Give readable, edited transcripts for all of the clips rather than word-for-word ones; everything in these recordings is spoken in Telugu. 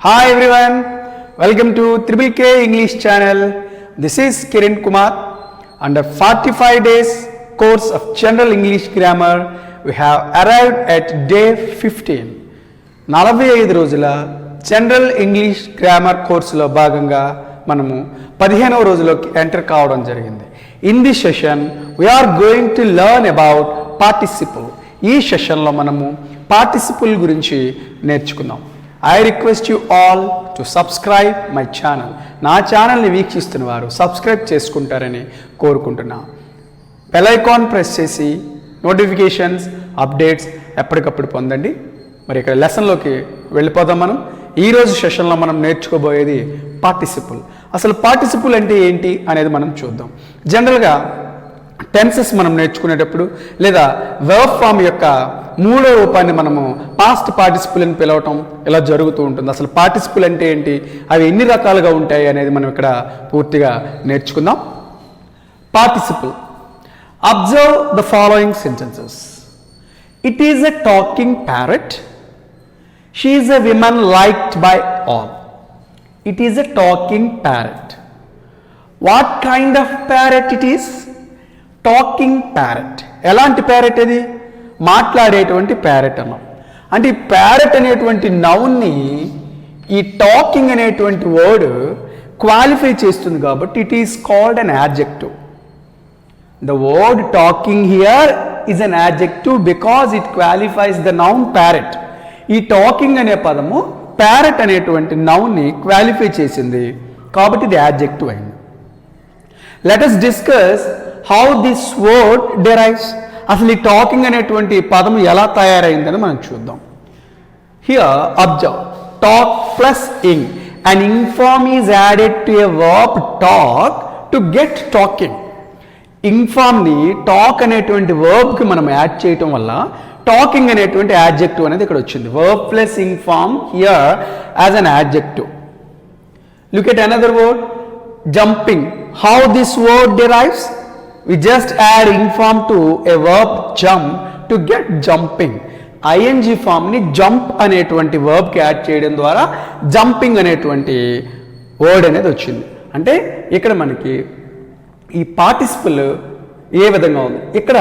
Hi everyone, welcome to Triple K English channel. This is Kiran Kumar. Under 45 days course of General English Grammar, we have arrived at day 15. 45 రోజుల జనరల్ ఇంగ్లీష్ గ్రామర్ కోర్సులో భాగంగా మనము 15వ రోజులోకి ఎంటర్ కావడం జరిగింది. In this session we are going to learn about participle. ఈ సెషన్లో మనము పార్టిసిపుల్ గురించి నేర్చుకుందాం. I request you all to subscribe my channel. నా ఛానల్ని వీక్షిస్తున్న వారు సబ్స్క్రైబ్ చేసుకుంటారని కోరుకుంటున్నా. బెల్ ఐకాన్ ప్రెస్ చేసి నోటిఫికేషన్స్ అప్డేట్స్ ఎప్పటికప్పుడు పొందండి. మరి ఇక్కడ లెసన్లోకి వెళ్ళిపోదాం. మనం ఈరోజు సెషన్లో మనం నేర్చుకోబోయేది పార్టిసిపుల్. అసలు పార్టిసిపుల్ అంటే ఏంటి అనేది మనం చూద్దాం. జనరల్గా టెన్సెస్ మనం నేర్చుకునేటప్పుడు లేదా వర్బ్ ఫామ్ యొక్క మూడో రూపాన్ని మనము పాస్ట్ పార్టిసిపుల్ అని పిలవటం ఇలా జరుగుతూ ఉంటుంది. అసలు పార్టిసిపుల్ అంటే ఏంటి, అవి ఎన్ని రకాలుగా ఉంటాయి అనేది మనం ఇక్కడ పూర్తిగా నేర్చుకుందాం. Participle. Observe the following sentences. It is a talking parrot. She is a women liked by all. It is a talking parrot. What kind of parrot it is? Talking parrot. ఎలాంటి ప్యారెట్ అది? మాట్లాడేటువంటి ప్యారెట్ అన్నాం. అంటే ఈ ప్యారెట్ అనేటువంటి నౌన్ని ఈ టాకింగ్ అనేటువంటి వర్డ్ క్వాలిఫై చేస్తుంది కాబట్టి it is called an adjective. The word talking here is an adjective because it qualifies the noun parrot. ఈ టాకింగ్ అనే పదము ప్యారెట్ అనేటువంటి నౌన్ని క్వాలిఫై చేసింది కాబట్టి ఇది యాడ్జెక్టివ్ అయింది. Let us discuss how this word derives. అసలు ఈ టాకింగ్ అనేటువంటి పదము ఎలా తయారైందని మనం చూద్దాం. Here observe. Talk plus ing. And ing form is added to a verb talk to get talking. Ing ఫార్మ్ని టాక్ అనేటువంటి వర్బ్కి మనం యాడ్ చేయటం వల్ల టాకింగ్ అనేటువంటి యాడ్జెక్టివ్ అనేది ఇక్కడ వచ్చింది. Verb plus ing form here as an adjective. Look at another word, jumping. How this word derives? We just add ing form to a verb jump to get jumping. ing form ni jump అనేటువంటి verb కి యాడ్ చేయడం ద్వారా jumping అనేటువంటి వర్డ్ అనేది వచ్చింది. అంటే ఇక్కడ మనకి ఈ పార్టిసిపుల్ ఏ విధంగా ఉంది, ఇక్కడ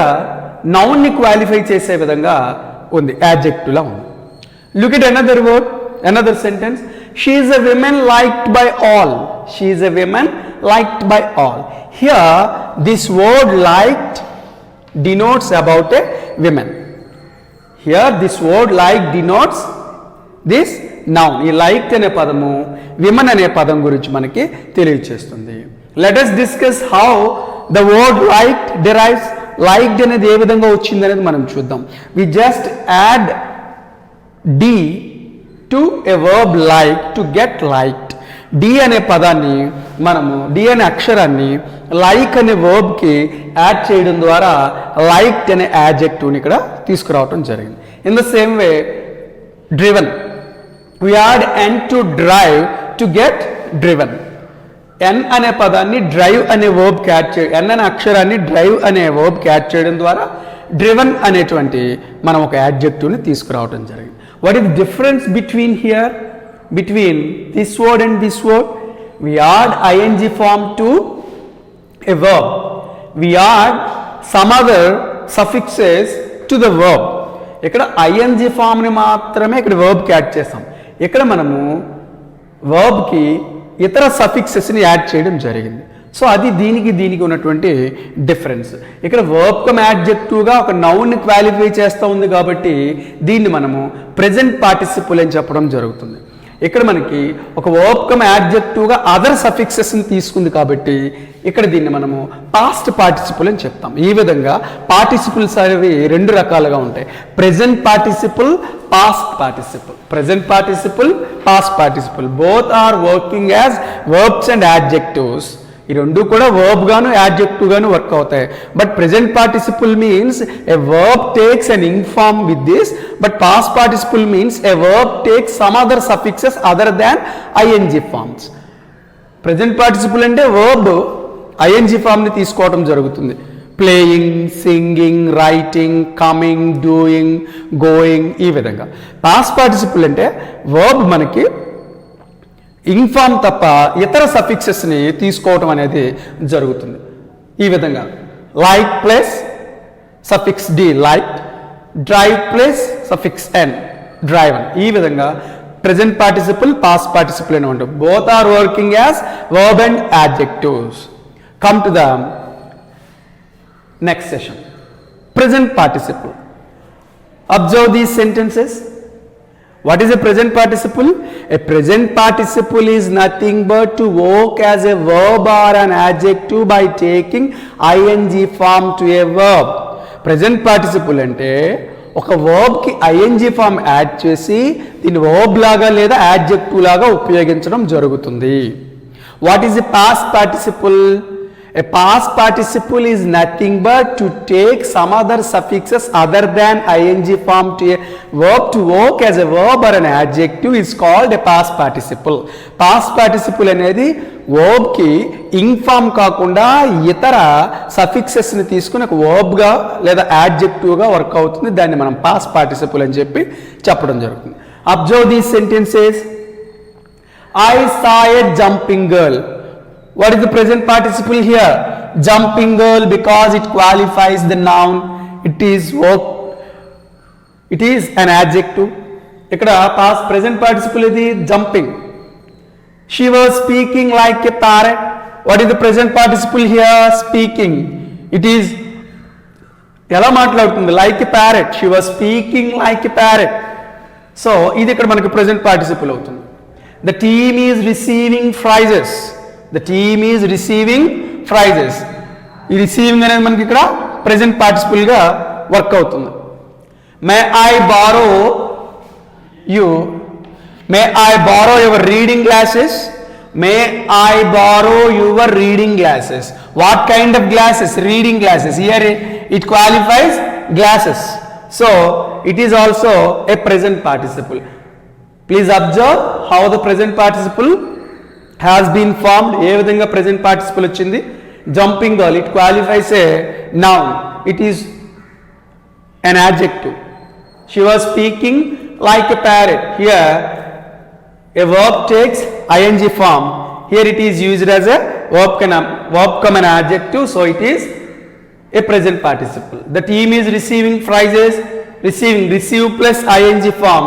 నౌన్ ని క్వాలిఫై చేసే విధంగా ఉంది, యాడ్జెక్టివ్ లా ఉంది. Look at another word, another sentence. She is a woman liked by all. She is a woman liked by all. Here this word liked denotes about a woman. Here this word like denotes this noun. ఈ liked అనే పదము women అనే పదం గురించి మనకి తెలియజేస్తుంది. Let us discuss how the word liked derives. Liked అనేది ఏ విధంగా వచ్చింది అనేది మనం చూద్దాం. We just add D to a verb like to get liked. D అనే పదాన్ని మనము, డి అనే అక్షరాన్ని లైక్ అనే వర్బ్కి యాడ్ చేయడం ద్వారా లైక్డ్ అనే యాడ్జెక్టివ్ని ఇక్కడ తీసుకురావటం జరిగింది. In the same way driven. We add en to drive to get driven. En అనే పదాన్ని డ్రైవ్ అనే వర్బ్కి యాడ్ చేయడం, ఎన్ అనే అక్షరాన్ని డ్రైవ్ అనే వర్బ్కి యాడ్ చేయడం ద్వారా డ్రివెన్ అనేటువంటి మనం ఒక యాడ్జెక్టివ్ని తీసుకురావటం జరిగింది. What is the difference between here, between this word and this word? We add ing form to a verb. We add some other suffixes to the verb. ఇక్కడ ing ఫామ్ని మాత్రమే ఇక్కడ వర్బ్కి యాడ్ చేస్తాం. ఇక్కడ మనము వర్బ్కి ఇతర సఫిక్సెస్ని యాడ్ చేయడం జరిగింది. సో అది దీనికి ఉన్నటువంటి డిఫరెన్స్. ఇక్కడ వర్బ్ కమ్ యాడ్జెక్టివ్గా ఒక నౌన్ని క్వాలిఫై చేస్తూ ఉంది కాబట్టి దీన్ని మనము ప్రెజెంట్ పార్టిసిపుల్ అని చెప్పడం జరుగుతుంది. ఇక్కడ మనకి ఒక వర్బ్ కమ్ యాడ్జెక్టివ్గా అదర్ సఫిక్సెస్ని తీసుకుంది కాబట్టి ఇక్కడ దీన్ని మనము పాస్ట్ పార్టిసిపుల్ అని చెప్తాం. ఈ విధంగా పార్టిసిపుల్స్ అనేవి రెండు రకాలుగా ఉంటాయి. Present participle, past participle. Present participle, past participle both are working as verbs and adjectives. ఈ రెండు కూడా వర్బ్ గాను యాడ్జెక్టివ్ గాను వర్క్ అవుతాయి. But present participle means a verb takes an ing form with this, but past participle means a verb takes some other suffixes other than ING forms. Present participle అంటే వర్బ్ ఐఎన్జీ ఫార్మ్ని తీసుకోవడం జరుగుతుంది. Playing, singing, writing, coming, doing, going, ఈ విధంగా. పాస్ట్ పార్టిసిపుల్ అంటే వర్బ్ మనకి ఇంగ్ ఫామ్ తప్ప ఇతర సఫిక్సెస్ని తీసుకోవటం అనేది జరుగుతుంది. ఈ విధంగా like plus suffix D like, drive plus suffix en driven. ఈ విధంగా ప్రెజెంట్ పార్టిసిపుల్ పాస్ట్ పార్టిసిపుల్ అని ఉంటాం. Both are working as verb and adjectives. Come to the next session. Present participle. Observe these sentences. What is a present participle? A present participle is nothing but to work as a verb or an adjective by taking ing form to a verb. Present participle అంటే ఒక వర్బ్కి ఐఎన్జీ ఫామ్ యాడ్ చేసి దీన్ని వర్బ్ లాగా లేదా యాడ్జెక్టివ్ లాగా ఉపయోగించడం జరుగుతుంది. What is a past participle? A past participle is nothing but to take some other suffixes other than ing form to a verb to work as a verb or an adjective is called a past participle. Past participle అనేది verb కి ing form కాకుండా ఇతర suffixes ని తీసుకుని ఒక verb గా లేదా adjective గా వర్క్ అవుతుంది. దాన్ని మనం past participle అని చెప్పి చెప్పడం జరుగుతుంది. Observe these sentences. I saw a jumping girl. What is the present participle here? Jumping girl, because it qualifies the noun. It is an adjective. ఇక్కడ past present participle ఇది jumping. She was speaking like a parrot. What is the present participle here? Speaking. It is ఎలా మాట్లాడుతుంది? Like a parrot. She was speaking like a parrot. So ఇది ఇక్కడ మనకి present participle అవుతుంది. The team is receiving prizes. The team is receiving prizes. ఈ రిసీవింగ్ అనేది మనకి ఇక్కడ ప్రెజెంట్ పార్టిసిపుల్గా వర్క్ అవుతుంది. May I borrow your reading glasses. May I borrow your reading glasses. What kind of glasses? Reading glasses. Here it qualifies glasses. So it is also a present participle. Please observe how the present participle has been formed. ఏ విధంగా present participle వచ్చింది? jumping girl, it qualifies a noun. It is an adjective. She was speaking like a parrot. Here a verb takes ing form. Here it is used as a verb come an adjective, so it is a present participle. The team is receiving prizes. Receive plus ing form.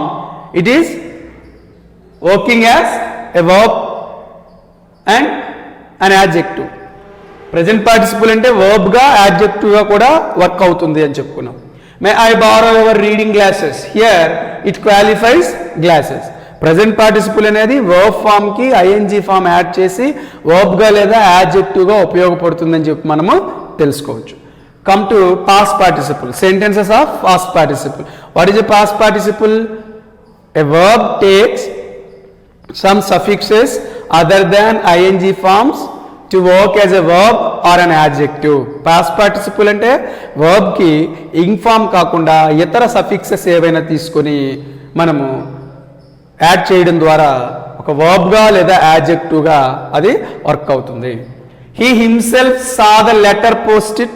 It is working as a verb and an adjective. Present participle అంటే వర్బ్గా యాడ్జెక్టివ్గా కూడా వర్క్ అవుతుంది అని చెప్పుకున్నాం. May I borrow your reading glasses. Here it qualifies glasses. Present participle అనేది వర్బ్ ఫామ్కి ఐఎన్జీ ఫామ్ యాడ్ చేసి వర్బ్గా లేదా యాడ్జెక్టివ్గా ఉపయోగపడుతుందని చెప్పి మనము తెలుసుకోవచ్చు. Come to past participle. Sentences of past participle. What is a past participle? A verb takes some suffixes other than ing forms to work as a verb or an adjective. Past participle అంటే verb కి ing form కాకుండా ఇతర suffixes ఏవైనా తీసుకొని మనము యాడ్ చేయడం ద్వారా ఒక verb గా లేదా adjective గా అది వర్క్ అవుతుంది. He himself saw the letter posted.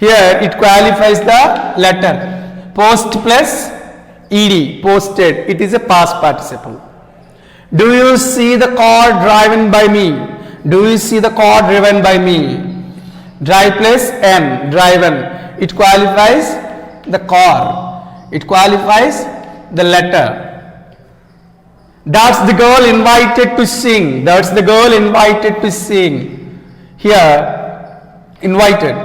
Here it qualifies the letter. Post plus ed, posted. It is a past participle. Do you see the car driven by me? Do you see the car driven by me? Drive plus n, driven. It qualifies the car. It qualifies the letter. That's the girl invited to sing. That's the girl invited to sing. Here, invited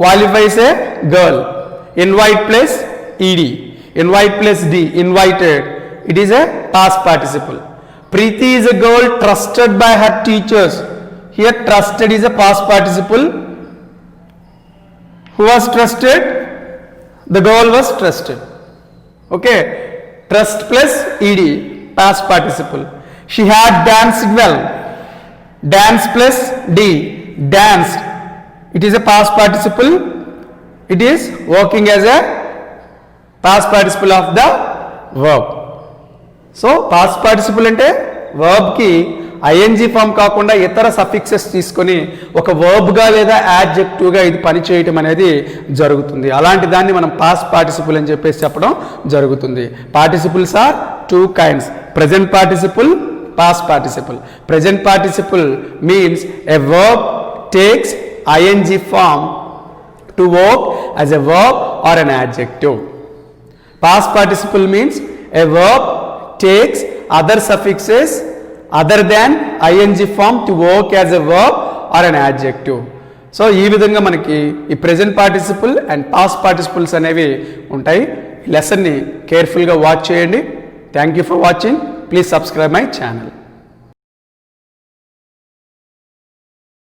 qualifies a girl. Invite plus ed. Invite plus d, invited. It is a past participle. Preeti is a girl trusted by her teachers. Here trusted is a past participle. Who was trusted? The girl was trusted. Okay. Trust plus ed, past participle. She had danced well. Dance plus d, danced. It is a past participle. It is working as a past participle of the verb. So past participle అంటే వర్బ్కి ఐఎన్జీ ఫామ్ కాకుండా ఇతర సఫిక్సెస్ తీసుకొని ఒక వర్బ్గా లేదా యాడ్జెక్టివ్గా ఇది పని చేయటం అనేది జరుగుతుంది. అలాంటి దాన్ని మనం పాస్ట్ పార్టిసిపుల్ అని చెప్పేసి చెప్పడం జరుగుతుంది. Participles are two kinds. present participle, past participle. Present participle means a verb takes ing form to work as a verb or an adjective. Past participle means a verb takes other suffixes other than ing form to work as a verb or an adjective. So ఈ విధంగా మనకి ఈ present participle and past participles అనేవి ఉంటాయి. లెసన్ని కేర్ఫుల్గా వాచ్ చేయండి. Thank you for watching. Please subscribe my channel.